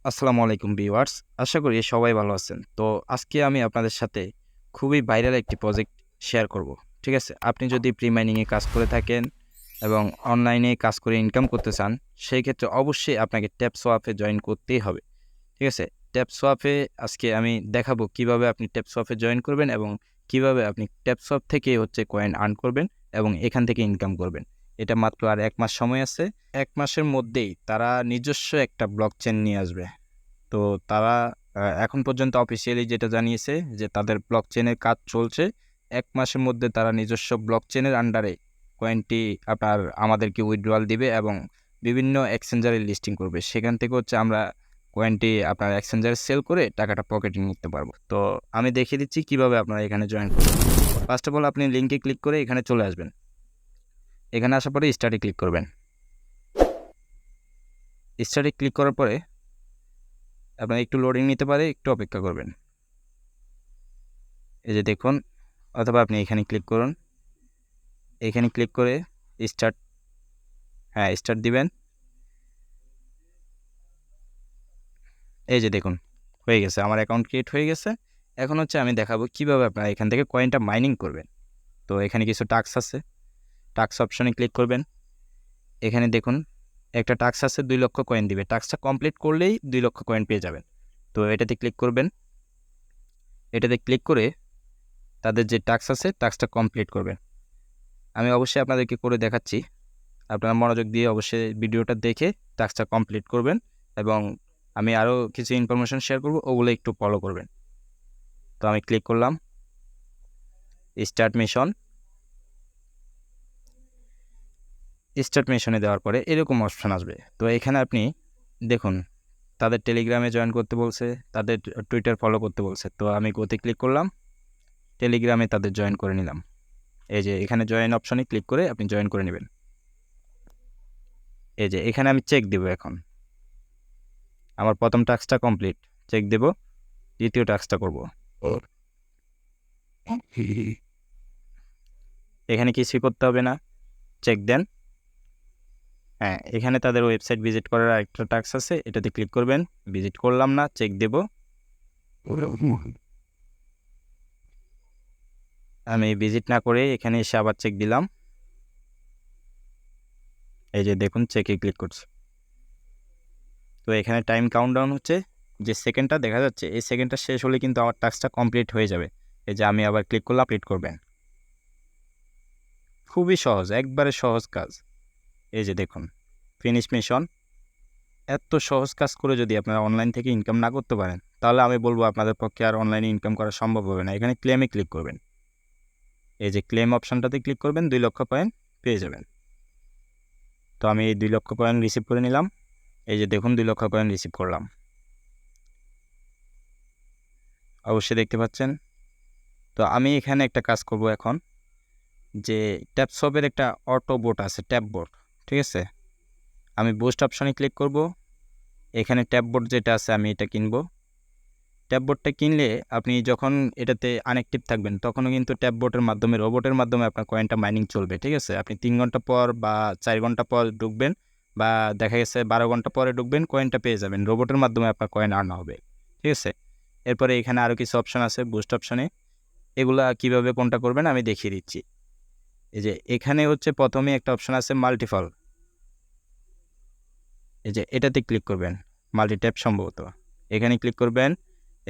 আসসালামু আলাইকুম ভিউয়ার্স। আশা করি সবাই ভালো আছেন। তো আজকে আমি আপনাদের সাথে খুবই ভাইরাল একটি প্রজেক্ট শেয়ার করব। ঠিক আছে? আপনি যদি প্রি মাইনিং এ কাজ করে থাকেন এবং অনলাইনে কাজ করে ইনকাম করতে চান, সেই ক্ষেত্রে অবশ্যই আপনাকে TapSwap এ জয়েন করতেই হবে। ঠিক আছে? TapSwap এ আজকে আমি দেখাবো কিভাবে আপনি TapSwap এ জয়েন করবেন এবং কিভাবে আপনি TapSwap থেকে কয়েন আর্ন করবেন এবং এখান থেকে ইনকাম করবেন। এটা মাত্র আর ১ মাস সময় আছে। ১ মাসের মধ্যেই তারা নিজস্ব একটা ব্লকচেন নিয়ে আসবে। তো তারা এখন পর্যন্ত অফিসিয়ালি যেটা জানিয়েছে যে তাদের ব্লকচেনের কাজ চলছে। ১ মাসের মধ্যে তারা নিজস্ব ব্লকচেনের আন্ডারে কয়েনটি আমাদেরকে উইথড্রয়াল দিবে এবং বিভিন্ন এক্সচেঞ্জারে লিস্টিং করবে। সেখান থেকে আমরা কয়েনটি আপনার এক্সচেঞ্জারে সেল করে টাকাটা পকেটে নিতে পারবো। তো আমি দেখিয়ে দিচ্ছি কিভাবে আপনারা এখানে জয়েন করবেন। ফার্স্ট অফ অল আপনি লিংকে ক্লিক করে এখানে চলে আসবেন। এখানে আসার পরে স্টার্টে ক্লিক করবেন। স্টার্টে ক্লিক করার পরে আপনার একটু লোডিং নিতে পারে, একটু অপেক্ষা করবেন। এই যে দেখুন, অথবা আপনি এখানে ক্লিক করুন। এখানে ক্লিক করে স্টার্ট, স্টার্ট দিবেন। এই যে দেখুন, হয়ে গেছে, আমার অ্যাকাউন্ট ক্রিয়েট হয়ে গেছে। এখন আমি দেখাবো কিভাবে আপনারা এখান থেকে কয়েনটা মাইনিং করবেন। তো এখানে কিছু টাস্ক আছে, টাস্ক অপশনে ক্লিক করবেন। এখানে দেখুন একটা টাস্ক আছে, 2 লক্ষ কয়েন দিবে। টাস্কটা কমপ্লিট করলেই 2 লক্ষ কয়েন পেয়ে যাবেন। তো এটাতে ক্লিক করবেন। এটাতে ক্লিক করে তাদের যে টাস্ক আছে টাস্কটা কমপ্লিট করবেন। আমি অবশ্যই আপনাদেরকে করে দেখাচ্ছি। আপনারা মনোযোগ দিয়ে অবশ্যই ভিডিওটা দেখে টাস্কটা কমপ্লিট করবেন এবং আমি আরও কিছু ইনফরমেশন শেয়ার করব, ওগুলো একটু ফলো করবেন। তো আমি ক্লিক করলাম স্টার্ট মিশন। স্টার্ট মিশনে দেওয়ার পরে এরকম অপশন আসবে। তো এখানে আপনি দেখুন তাদের টেলিগ্রামে জয়েন করতে বলছে, তাদের টুইটার ফলো করতে বলছে। তো আমি গোতে ক্লিক করলাম, টেলিগ্রামে তাদের জয়েন করে নিলাম। এই যে এখানে জয়েন অপশনে ক্লিক করে আপনি জয়েন করে নেবেন। এই যে এখানে আমি চেক দেব। এখন আমার প্রথম টাস্কটা কমপ্লিট, চেক দেব। দ্বিতীয় টাস্কটা করব। এখানে কিছুই করতে হবে না, চেক দেন। এখানে তাদের ওয়েবসাইট ভিজিট করার একটা টাস্ক আছে, এটাতে ক্লিক করবেন। ভিজিট করলাম না, চেক দেব। আমি ভিজিট না করে এখানে এসে আবার চেক দিলাম। এই যে দেখুন চেকে ক্লিক করছি। তো এখানে টাইম কাউন্টডাউন হচ্ছে, যে সেকেন্ডটা দেখা যাচ্ছে এই সেকেন্ডটা শেষ হলে কিন্তু আমার টাস্কটা কমপ্লিট হয়ে যাবে। এই যে আমি আবার ক্লিক করলাম, আপডেট করবেন। খুবই সহজ, একবারে সহজ কাজ। এই যে দেখুন ফিনিশ মিশন। এত সহজ কাজ করে যদি আপনারা অনলাইন থেকে ইনকাম না করতে পারেন, তাহলে আমি বলবো আপনাদের পক্ষে আর অনলাইনে ইনকাম করা সম্ভব হবে না। এখানে ক্লেমে ক্লিক করবেন। এই যে ক্লেম অপশনটাতে ক্লিক করবেন, 2 লক্ষ কয়েন পেয়ে যাবেন। তো আমি এই 2 লক্ষ কয়েন রিসিভ করে নিলাম। এই যে দেখুন 2 লক্ষ কয়েন রিসিভ করলাম, অবশ্যই দেখতে পাচ্ছেন। তো আমি এখানে একটা কাজ করব এখন, যে ট্যাপসপের একটা অটো বোট আছে, ট্যাপ বোট। ঠিক আছে, আমি বুস্ট অপশনে ক্লিক করব। এখানে ট্যাপ বোট যেটা আছে আমি এটা কিনবো। ট্যাপ বোটটা কিনলে আপনি যখন এটাতে আনঅ্যাক্টিভ থাকবেন তখনও কিন্তু ট্যাপ বোটের মাধ্যমে, রোবটের মাধ্যমে আপনার কয়েনটা মাইনিং চলবে। ঠিক আছে, আপনি 3 ঘন্টা পর বা 4 ঘন্টা পর ঢুকবেন, বা দেখা গেছে 12 ঘন্টা পরে ঢুকবেন, কয়েনটা পেয়ে যাবেন। রোবটের মাধ্যমে আপনার কয়েন আর্ন হবে। ঠিক আছে, এরপরে এখানে আরও কিছু অপশন আছে বুস্ট অপশনে, এগুলা কিভাবে কোনটা করবেন আমি দেখিয়ে দিচ্ছি। এই যে এখানে প্রথমে একটা অপশন আছে মাল্টিফল। এই যে এটাতে ক্লিক করবেন, মাল্টি ট্যাপ সম্ভবত। এখানে ক্লিক করবেন,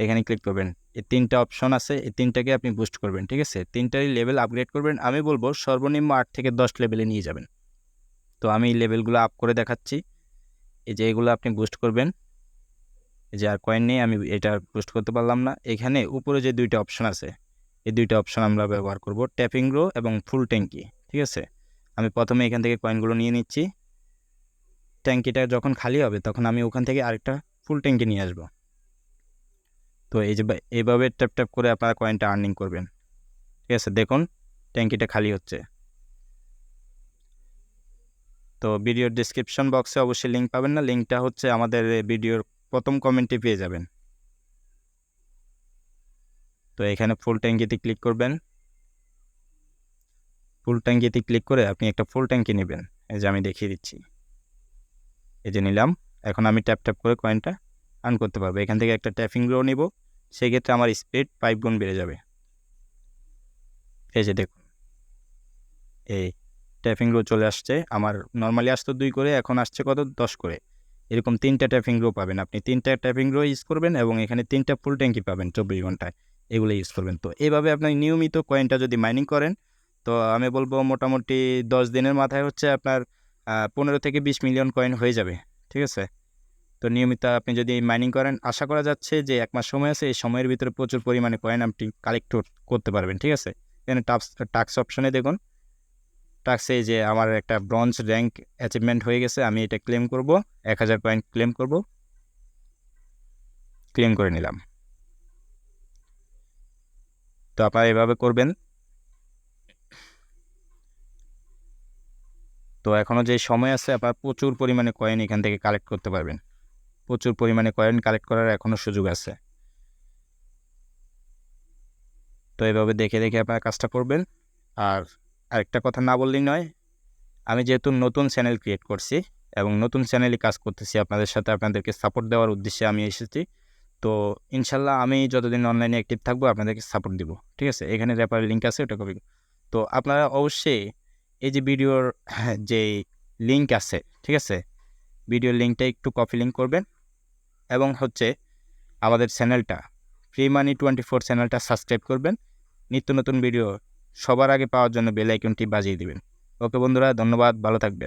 এখানে ক্লিক করবেন। এই 3টা অপশন আছে, এই 3টাকে আপনি বুস্ট করবেন। ঠিক আছে, 3টারই লেভেল আপগ্রেড করবেন। আমি বলবো সর্বনিম্ন 8 থেকে 10 লেভেলে নিয়ে যাবেন। তো আমি লেভেলগুলো আপ করে দেখাচ্ছি। এই যে এগুলো আপনি বুস্ট করবেন। এই যে আর কয়েন নেই, আমি এটা বুস্ট করতে পারলাম না। এখানে উপরে যে 2টা অপশন আছে, এই 2টা অপশন আমরা ব্যবহার করব, ট্যাপিং রো এবং ফুল ট্যাঙ্কি। ঠিক আছে, আমি প্রথমে এখান থেকে কয়েনগুলো নিয়ে নিচ্ছি। ট্যাঙ্কিটা যখন খালি হবে তখন আমি ওখান থেকে আরেকটা ফুল ট্যাঙ্কি নিয়ে আসবো। তো এই যে এইভাবে ট্যাপ ট্যাপ করে আপনারা কয়েনটা আর্নিং করবেন। ঠিক আছে, দেখুন ট্যাঙ্কিটা খালি হচ্ছে। তো ভিডিওর ডিসক্রিপশন বক্সে অবশ্যই লিঙ্ক পাবেন না, লিঙ্কটা আমাদের ভিডিওর প্রথম কমেন্টে পেয়ে যাবেন। তো এখানে ফুল ট্যাঙ্কিতে ক্লিক করবেন। ফুল ট্যাঙ্কিতে ক্লিক করে আপনি একটা ফুল ট্যাঙ্কি নেবেন। এই যে আমি দেখিয়ে দিচ্ছি। এই যে নিলাম। এখন আমি ট্যাপ ট্যাপ করে কয়েনটা আর্ন করতে পারবো। এখান থেকে একটা ট্যাপিং গ্রো নিব, সেক্ষেত্রে আমার স্পিড 5 গুণ বেড়ে যাবে। এই যে দেখুন, এই ট্যাপিং গ্রো চলে আসছে। আমার নর্মালি আসতো 2 করে, এখন আসছে কত 10 করে। এরকম 3টা ট্যাপিং গ্রো পাবেন আপনি। 3টা ট্যাপিং গ্রো ইউজ করবেন এবং এখানে 3টা ফুল ট্যাঙ্কি পাবেন 24 ঘন্টায়, এগুলো ইউজ করবেন। তো এইভাবে আপনি নিয়মিত কয়েনটা যদি মাইনিং করেন, তো আমি বলবো মোটামুটি 10 দিনের মাথায় হচ্ছে আপনার 15 থেকে 20 মিলিয়ন কয়েন হয়ে যাবে। ঠিক আছে, তো নিয়মিত আপনি যদি মাইনিং করেন, আশা করা যাচ্ছে যে 1 মাস সময় আছে, এই সময়ের ভিতরে প্রচুর পরিমাণে কয়েন আপনি কালেক্ট করতে পারবেন। ঠিক আছে, এখানে টাস্ক অপশনে দেখুন, টাস্কে যে আমার একটা ব্রঞ্জ র্যাঙ্ক অ্যাচিভমেন্ট হয়ে গেছে, আমি এটা ক্লেম করব, 1000 কয়েন ক্লেম করব, ক্লেম করে নিলাম। তো আপনারা এভাবে করবেন। তো এখনও যে সময় আছে, আপনার প্রচুর পরিমাণে কয়েন এখান থেকে কালেক্ট করতে পারবেন। প্রচুর পরিমাণে কয়েন কালেক্ট করার এখনও সুযোগ আছে। তো এভাবে দেখে দেখে আপনারা কাজটা করবেন। আর আরেকটা কথা না বললেই নয়, আমি যেহেতু নতুন চ্যানেল ক্রিয়েট করছি এবং নতুন চ্যানেলে কাজ করতেছি, আপনাদের সাথে আপনাদেরকে সাপোর্ট দেওয়ার উদ্দেশ্যে আমি এসেছি। তো ইনশাল্লাহ আমি যতদিন অনলাইনে অ্যাক্টিভ থাকবো আপনাদেরকে সাপোর্ট দিব। ঠিক আছে, এখানে রেফারেল লিঙ্ক আছে, ওটা কপি। তো আপনারা অবশ্যই এই যে ভিডিওর যে লিঙ্ক আছে, ঠিক আছে, ভিডিওর লিঙ্কটা একটু কপি লিঙ্ক করবেন এবং হচ্ছে আমাদের চ্যানেলটা ফ্রি মানি 24 চ্যানেলটা সাবস্ক্রাইব করবেন। নিত্য নতুন ভিডিও সবার আগে পাওয়ার জন্য বেল আইকনটি বাজিয়ে দিবেন। ওকে বন্ধুরা, ধন্যবাদ, ভালো থাকবেন।